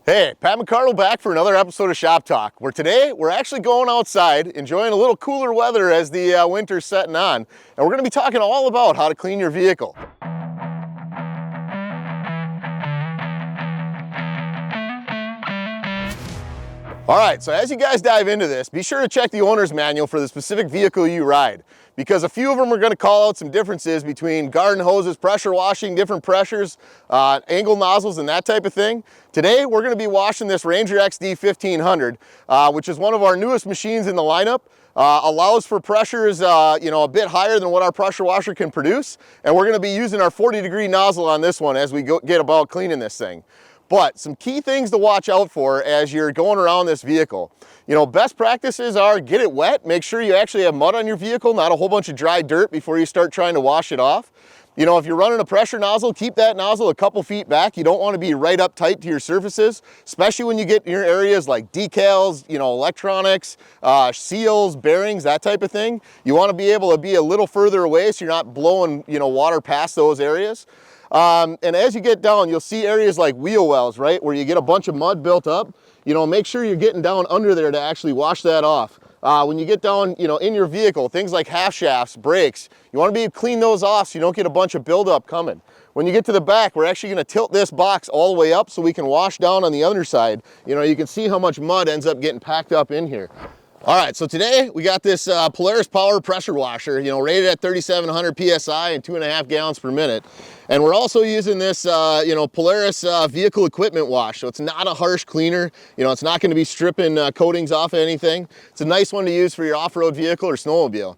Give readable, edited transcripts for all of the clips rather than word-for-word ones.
Hey, Pat McCardle back for another episode of Shop Talk, where today we're actually going outside, enjoying a little cooler weather as the winter's setting on, and we're going to be talking all about how to clean your vehicle. All right, so as you guys dive into this, be sure to check the owner's manual for the specific vehicle you ride, because a few of them are going to call out some differences between garden hoses, pressure washing, different pressures, angle nozzles, and that type of thing. Today, we're going to be washing this Ranger XD 1500, which is one of our newest machines in the lineup. Allows for pressures, a bit higher than what our pressure washer can produce, and we're going to be using our 40-degree nozzle on this one as we get about cleaning this thing. But some key things to watch out for as you're going around this vehicle. Best practices are get it wet. Make sure you actually have mud on your vehicle, not a whole bunch of dry dirt before you start trying to wash it off. If you're running a pressure nozzle, keep that nozzle a couple feet back. You don't want to be right up tight to your surfaces, especially when you get in your areas like decals, electronics, seals, bearings, that type of thing. You want to be able to be a little further away so you're not blowing, water past those areas. And as you get down, you'll see areas like wheel wells, right, where you get a bunch of mud built up. Make sure you're getting down under there to actually wash that off. When you get down, in your vehicle, things like half shafts, brakes, you want to be able to clean those off so you don't get a bunch of buildup coming. When you get to the back, we're actually going to tilt this box all the way up so we can wash down on the other side. You can see how much mud ends up getting packed up in here. All right, so today we got this Polaris Power Pressure Washer, rated at 3,700 PSI and 2.5 gallons per minute. And we're also using this, Polaris vehicle equipment wash. So it's not a harsh cleaner. It's not going to be stripping coatings off of anything. It's a nice one to use for your off-road vehicle or snowmobile.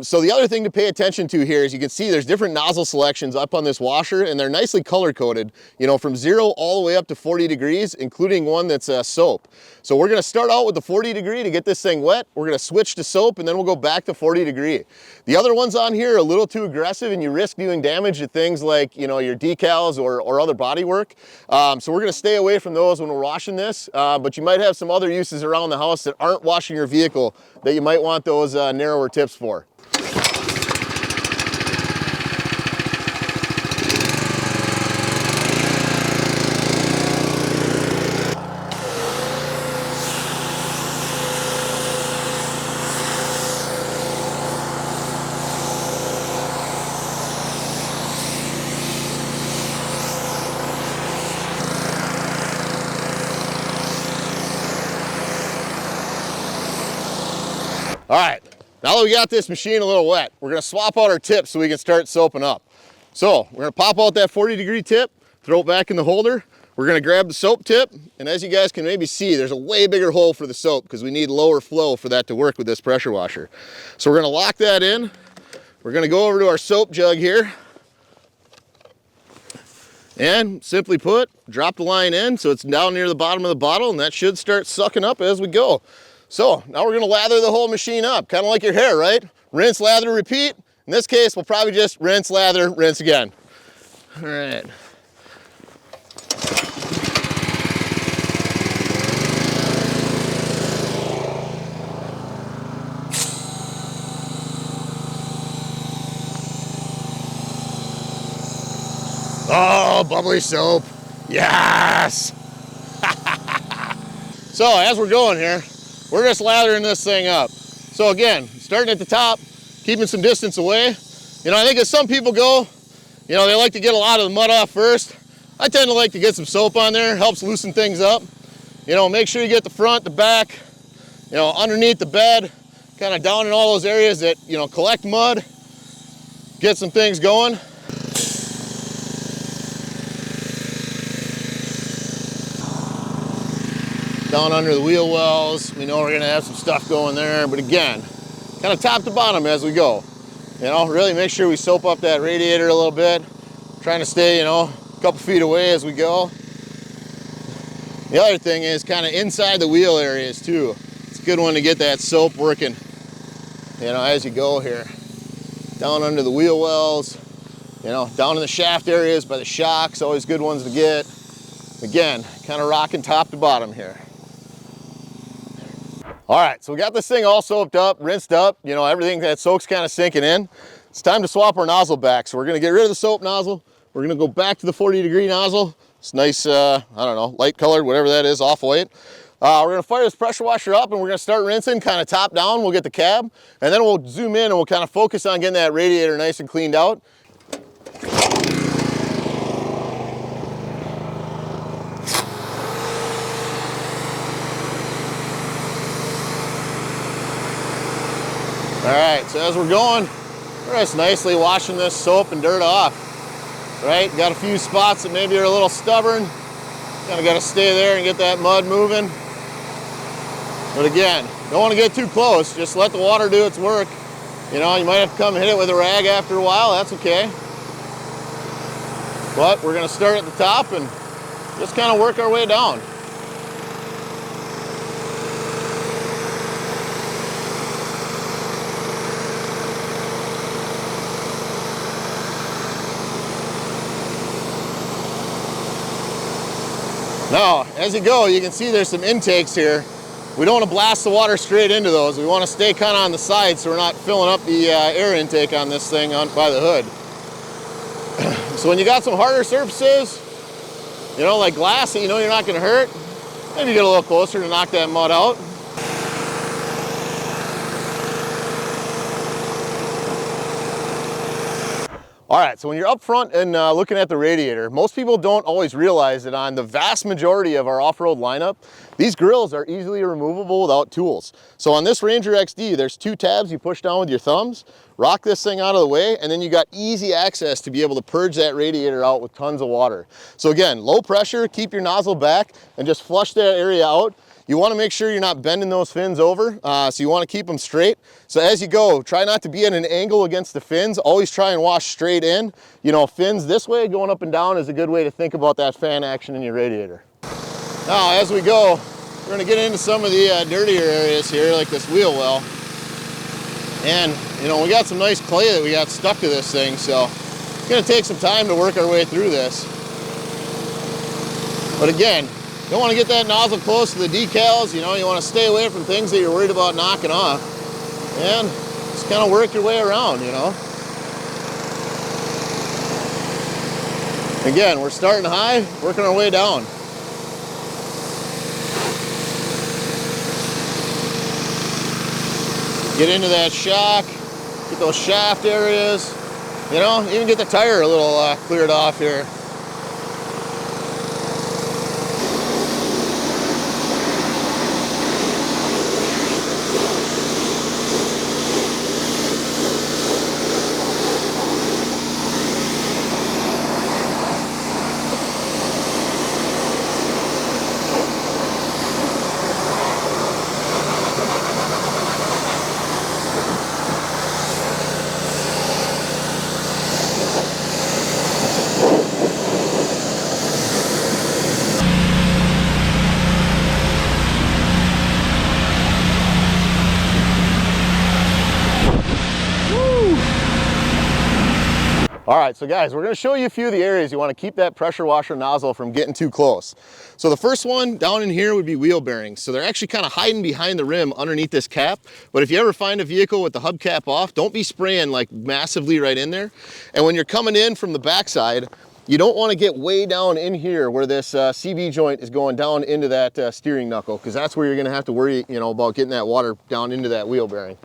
So the other thing to pay attention to here is you can see there's different nozzle selections up on this washer, and they're nicely color coded, from 0 all the way up to 40 degrees, including one that's soap. So we're going to start out with the 40 degree to get this thing wet. We're going to switch to soap, and then we'll go back to 40 degree. The other ones on here are a little too aggressive, and you risk doing damage to things like, your decals or other body work. So we're going to stay away from those when we're washing this, but you might have some other uses around the house that aren't washing your vehicle that you might want those narrower tips for. All right, now that we got this machine a little wet, we're gonna swap out our tips so we can start soaping up. So we're gonna pop out that 40-degree tip, throw it back in the holder. We're gonna grab the soap tip, and as you guys can maybe see, there's a way bigger hole for the soap because we need lower flow for that to work with this pressure washer. So we're gonna lock that in. We're gonna go over to our soap jug here, and simply put, drop the line in so it's down near the bottom of the bottle, and that should start sucking up as we go. So now we're gonna lather the whole machine up, kind of like your hair, right? Rinse, lather, repeat. In this case, we'll probably just rinse, lather, rinse again. All right. Oh, bubbly soap. Yes! So as we're going here, we're just lathering this thing up. So again, starting at the top, keeping some distance away. I think as some people go, they like to get a lot of the mud off first. I tend to like to get some soap on there, helps loosen things up. Make sure you get the front, the back, underneath the bed, kind of down in all those areas that, collect mud, get some things going. Down under the wheel wells, we know we're gonna have some stuff going there, but again, kind of top to bottom as we go. Really make sure we soap up that radiator a little bit, trying to stay, a couple feet away as we go. The other thing is kind of inside the wheel areas too. It's a good one to get that soap working, as you go here. Down under the wheel wells, down in the shaft areas by the shocks, always good ones to get. Again, kind of rocking top to bottom here. All right, so we got this thing all soaped up, rinsed up, everything that soak's kind of sinking in. It's time to swap our nozzle back. So we're gonna get rid of the soap nozzle. We're gonna go back to the 40-degree nozzle, It's nice, I don't know, light colored, whatever that is, off-white. We're gonna fire this pressure washer up and we're gonna start rinsing kind of top down. We'll get the cab and then we'll zoom in and we'll kind of focus on getting that radiator nice and cleaned out. All right, so as we're going, we're just nicely washing this soap and dirt off, right? Got a few spots that maybe are a little stubborn. Kind of got to stay there and get that mud moving. But again, don't want to get too close. Just let the water do its work. You know, you might have to come hit it with a rag after a while. That's okay. But we're going to start at the top and just kind of work our way down. Now, as you go, you can see there's some intakes here. We don't want to blast the water straight into those. We want to stay kind of on the side so we're not filling up the air intake on this thing by the hood. So when you got some harder surfaces, you know, like glass that you know you're not going to hurt, maybe get a little closer to knock that mud out. All right, so when you're up front and looking at the radiator, most people don't always realize that on the vast majority of our off-road lineup, these grills are easily removable without tools. So on this Ranger XD, there's 2 tabs you push down with your thumbs, rock this thing out of the way, and then you got easy access to be able to purge that radiator out with tons of water. So again, low pressure, keep your nozzle back, and just flush that area out. You want to make sure you're not bending those fins over, so you want to keep them straight. So as you go, try not to be at an angle against the fins. Always try and wash straight in. You know, fins this way, going up and down is a good way to think about that fan action in your radiator. Now, as we go, we're going to get into some of the dirtier areas here, like this wheel well. And, you know, we got some nice clay that we got stuck to this thing, so it's going to take some time to work our way through this. But again, you don't want to get that nozzle close to the decals. You know, you want to stay away from things that you're worried about knocking off. And just kind of work your way around, you know. Again, we're starting high, working our way down. Get into that shock, get those shaft areas, you know, even get the tire a little cleared off here. All right, so guys, we're gonna show you a few of the areas you wanna keep that pressure washer nozzle from getting too close. So the first one down in here would be wheel bearings. So they're actually kind of hiding behind the rim underneath this cap. But if you ever find a vehicle with the hubcap off, don't be spraying like massively right in there. And when you're coming in from the backside, you don't want to get way down in here where this CB joint is going down into that steering knuckle, because that's where you're gonna have to worry, you know, about getting that water down into that wheel bearing.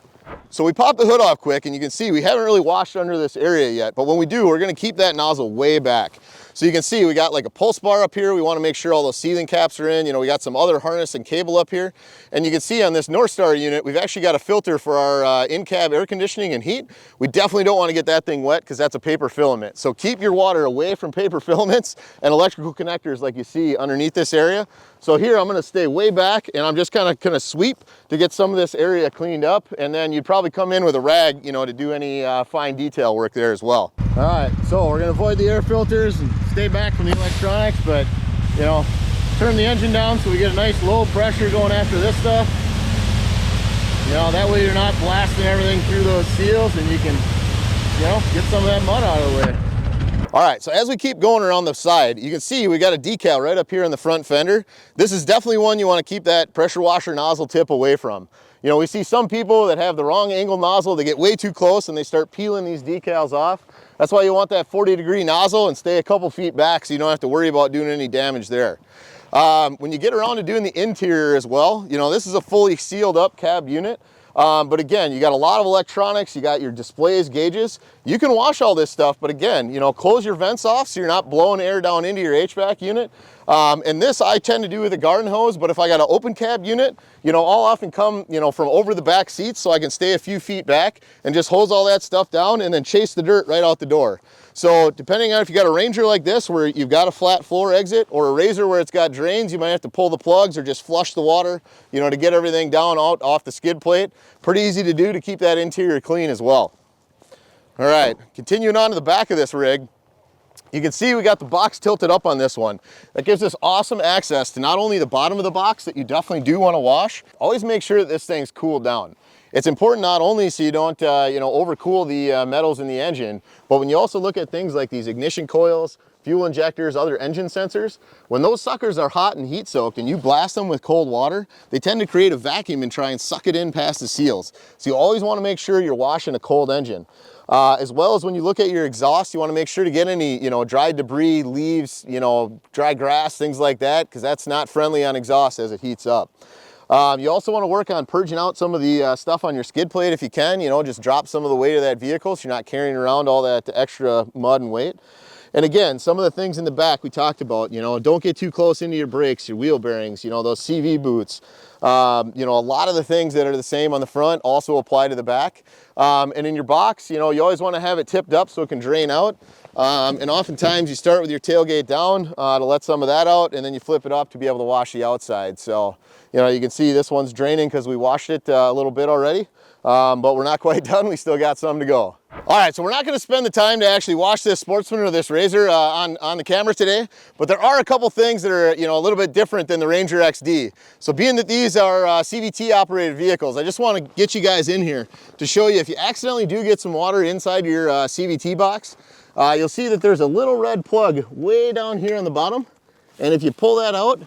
So we popped the hood off quick, and you can see we haven't really washed under this area yet, but when we do, we're gonna keep that nozzle way back. So you can see we got like a pulse bar up here. We wanna make sure all those sealing caps are in. You know, we got some other harness and cable up here. And you can see on this North Star unit, we've actually got a filter for our in-cab air conditioning and heat. We definitely don't wanna get that thing wet because that's a paper filament. So keep your water away from paper filaments and electrical connectors like you see underneath this area. So here I'm gonna stay way back, and I'm just gonna sweep to get some of this area cleaned up, and then you'd probably come in with a rag, you know, to do any fine detail work there as well. All right, so we're gonna avoid the air filters and stay back from the electronics, but you know, turn the engine down so we get a nice low pressure going after this stuff. You know, that way you're not blasting everything through those seals, and you can, you know, get some of that mud out of the way. All right, so as we keep going around the side, you can see we got a decal right up here in the front fender. This is definitely one you want to keep that pressure washer nozzle tip away from. You know, we see some people that have the wrong angle nozzle, they get way too close and they start peeling these decals off. That's why you want that 40-degree nozzle and stay a couple feet back so you don't have to worry about doing any damage there. When you get around to doing the interior as well, you know, this is a fully sealed up cab unit. But again, you got a lot of electronics, you got your displays, gauges. You can wash all this stuff, but again, you know, close your vents off so you're not blowing air down into your HVAC unit. And this I tend to do with a garden hose, but if I got an open cab unit, you know, I'll often come, you know, from over the back seats so I can stay a few feet back and just hose all that stuff down and then chase the dirt right out the door. So depending on if you got a Ranger like this where you've got a flat floor exit, or a Razor where it's got drains, you might have to pull the plugs or just flush the water, you know, to get everything down out off the skid plate. Pretty easy to do to keep that interior clean as well. All right, continuing on to the back of this rig, you can see we got the box tilted up on this one. That gives us awesome access to not only the bottom of the box that you definitely do want to wash, always make sure that this thing's cooled down. It's important not only so you don't you know, overcool the metals in the engine, but when you also look at things like these ignition coils, fuel injectors, other engine sensors, when those suckers are hot and heat soaked and you blast them with cold water, they tend to create a vacuum and try and suck it in past the seals. So you always want to make sure you're washing a cold engine. As well as when you look at your exhaust, you want to make sure to get any, you know, dry debris, leaves, you know, dry grass, things like that, because that's not friendly on exhaust as it heats up. You also want to work on purging out some of the stuff on your skid plate if you can, you know, just drop some of the weight of that vehicle so you're not carrying around all that extra mud and weight. And again, some of the things in the back we talked about, you know, don't get too close into your brakes, your wheel bearings, you know, those CV boots. You know, a lot of the things that are the same on the front also apply to the back. And in your box, you know, you always want to have it tipped up so it can drain out. And oftentimes you start with your tailgate down to let some of that out, and then you flip it up to be able to wash the outside. So, you know, you can see this one's draining because we washed it a little bit already, but we're not quite done. We still got some to go. All right, so we're not going to spend the time to actually wash this Sportsman or this Razor on the camera today, but there are a couple things that are, you know, a little bit different than the Ranger XD. So being that these are CVT operated vehicles, I just want to get you guys in here to show you if you accidentally do get some water inside your CVT box, you'll see that there's a little red plug way down here on the bottom. And if you pull that out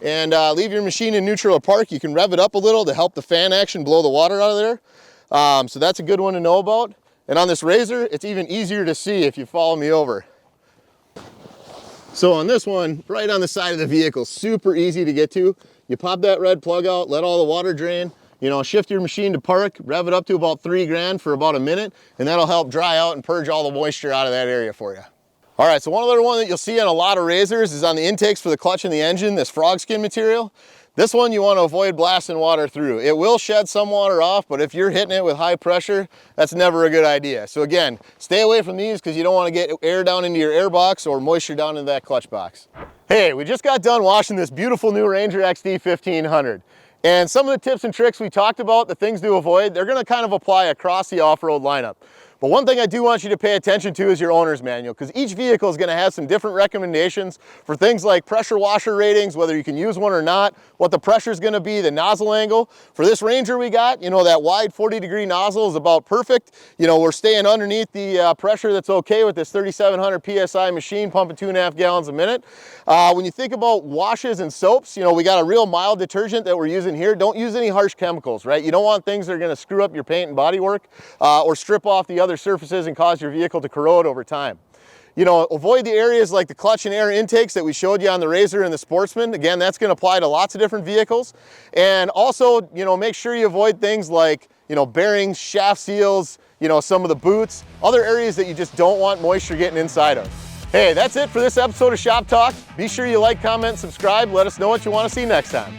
and leave your machine in neutral or park, you can rev it up a little to help the fan action blow the water out of there. So that's a good one to know about. And on this Razor, it's even easier to see if you follow me over. So on this one, right on the side of the vehicle, super easy to get to. You pop that red plug out, let all the water drain, you know, shift your machine to park, rev it up to about 3 grand for about a minute, and that'll help dry out and purge all the moisture out of that area for you. All right, so one other one that you'll see on a lot of Razors is on the intakes for the clutch and the engine, this frog skin material. This one you want to avoid blasting water through. It will shed some water off, but if you're hitting it with high pressure, that's never a good idea. So again, stay away from these because you don't want to get air down into your air box or moisture down into that clutch box. Hey, we just got done washing this beautiful new Ranger XD 1500. And some of the tips and tricks we talked about, the things to avoid, they're going to kind of apply across the off-road lineup. But one thing I do want you to pay attention to is your owner's manual, because each vehicle is going to have some different recommendations for things like pressure washer ratings, whether you can use one or not, what the pressure is going to be, the nozzle angle. For this Ranger we got, you know, that wide 40-degree nozzle is about perfect. You know, we're staying underneath the pressure that's okay with this 3,700 PSI machine pumping 2.5 gallons a minute. When you think about washes and soaps, you know, we got a real mild detergent that we're using here. Don't use any harsh chemicals, right? You don't want things that are going to screw up your paint and bodywork or strip off the other surfaces and cause your vehicle to corrode over time. You know, avoid the areas like the clutch and air intakes that we showed you on the Razor and the Sportsman. Again, that's going to apply to lots of different vehicles. And also, you know, make sure you avoid things like, you know, bearings, shaft seals, you know, some of the boots, other areas that you just don't want moisture getting inside of. Hey, that's it for this episode of Shop Talk. Be sure you like, comment, subscribe. Let us know what you want to see next time.